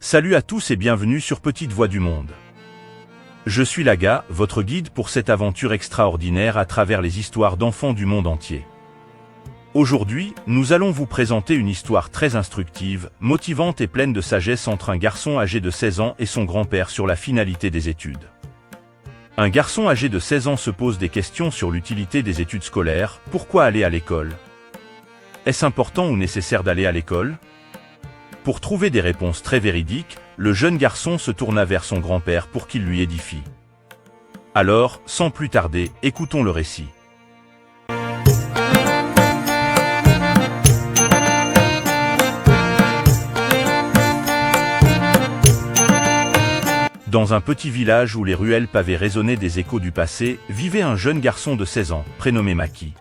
Salut à tous et bienvenue sur Petite Voix du Monde. Je suis Laga, votre guide pour cette aventure extraordinaire à travers les histoires d'enfants du monde entier. Aujourd'hui, nous allons vous présenter une histoire très instructive, motivante et pleine de sagesse entre un garçon âgé de 16 ans et son grand-père sur la finalité des études. Un garçon âgé de 16 ans se pose des questions sur l'utilité des études scolaires. Pourquoi aller à l'école? Est-ce important ou nécessaire d'aller à l'école? Pour trouver des réponses très véridiques, le jeune garçon se tourna vers son grand-père pour qu'il lui édifie. Alors, sans plus tarder, écoutons le récit. Dans un petit village où les ruelles pavées résonnaient des échos du passé, vivait un jeune garçon de 16 ans, prénommé Maki.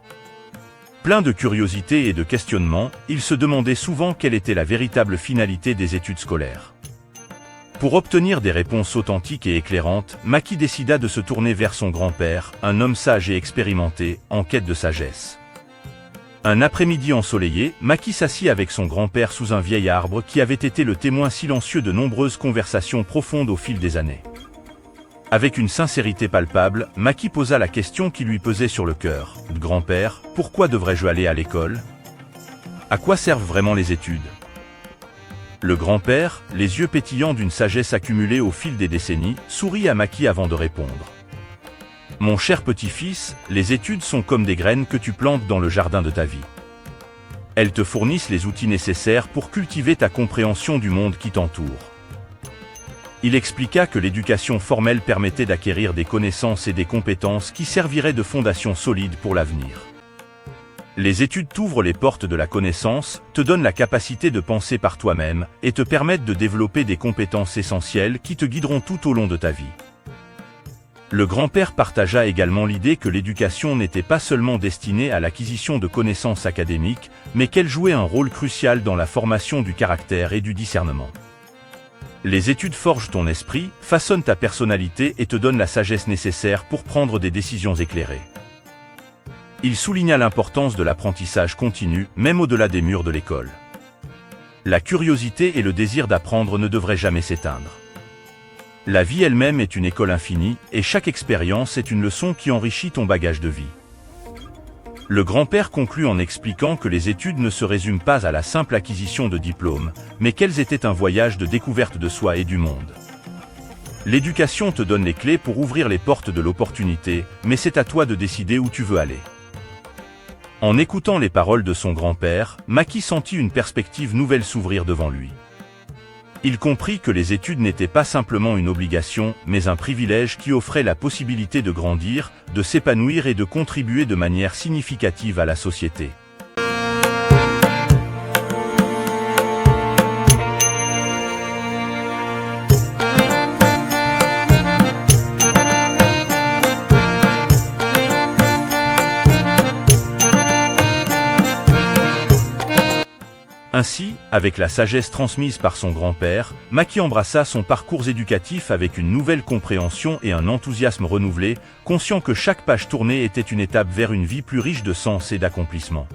Plein de curiosité et de questionnements, il se demandait souvent quelle était la véritable finalité des études scolaires. Pour obtenir des réponses authentiques et éclairantes, Maki décida de se tourner vers son grand-père, un homme sage et expérimenté, en quête de sagesse. Un après-midi ensoleillé, Maki s'assit avec son grand-père sous un vieil arbre qui avait été le témoin silencieux de nombreuses conversations profondes au fil des années. Avec une sincérité palpable, Maki posa la question qui lui pesait sur le cœur. « Grand-père, pourquoi devrais-je aller à l'école? À quoi servent vraiment les études ?» Le grand-père, les yeux pétillants d'une sagesse accumulée au fil des décennies, sourit à Maki avant de répondre. « Mon cher petit-fils, les études sont comme des graines que tu plantes dans le jardin de ta vie. Elles te fournissent les outils nécessaires pour cultiver ta compréhension du monde qui t'entoure. » Il expliqua que l'éducation formelle permettait d'acquérir des connaissances et des compétences qui serviraient de fondation solide pour l'avenir. Les études t'ouvrent les portes de la connaissance, te donnent la capacité de penser par toi-même et te permettent de développer des compétences essentielles qui te guideront tout au long de ta vie. Le grand-père partagea également l'idée que l'éducation n'était pas seulement destinée à l'acquisition de connaissances académiques, mais qu'elle jouait un rôle crucial dans la formation du caractère et du discernement. Les études forgent ton esprit, façonnent ta personnalité et te donnent la sagesse nécessaire pour prendre des décisions éclairées. Il souligna l'importance de l'apprentissage continu, même au-delà des murs de l'école. La curiosité et le désir d'apprendre ne devraient jamais s'éteindre. La vie elle-même est une école infinie, et chaque expérience est une leçon qui enrichit ton bagage de vie. Le grand-père conclut en expliquant que les études ne se résument pas à la simple acquisition de diplômes, mais qu'elles étaient un voyage de découverte de soi et du monde. L'éducation te donne les clés pour ouvrir les portes de l'opportunité, mais c'est à toi de décider où tu veux aller. En écoutant les paroles de son grand-père, Maki sentit une perspective nouvelle s'ouvrir devant lui. Il comprit que les études n'étaient pas simplement une obligation, mais un privilège qui offrait la possibilité de grandir, de s'épanouir et de contribuer de manière significative à la société. Ainsi, avec la sagesse transmise par son grand-père, Maki embrassa son parcours éducatif avec une nouvelle compréhension et un enthousiasme renouvelé, conscient que chaque page tournée était une étape vers une vie plus riche de sens et d'accomplissement.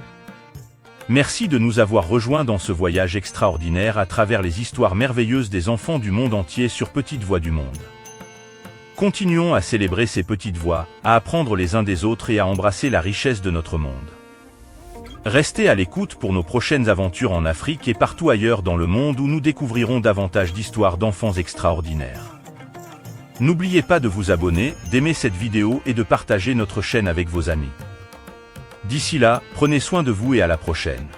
Merci de nous avoir rejoints dans ce voyage extraordinaire à travers les histoires merveilleuses des enfants du monde entier sur Petite Voix du Monde. Continuons à célébrer ces petites voix, à apprendre les uns des autres et à embrasser la richesse de notre monde. Restez à l'écoute pour nos prochaines aventures en Afrique et partout ailleurs dans le monde où nous découvrirons davantage d'histoires d'enfants extraordinaires. N'oubliez pas de vous abonner, d'aimer cette vidéo et de partager notre chaîne avec vos amis. D'ici là, prenez soin de vous et à la prochaine.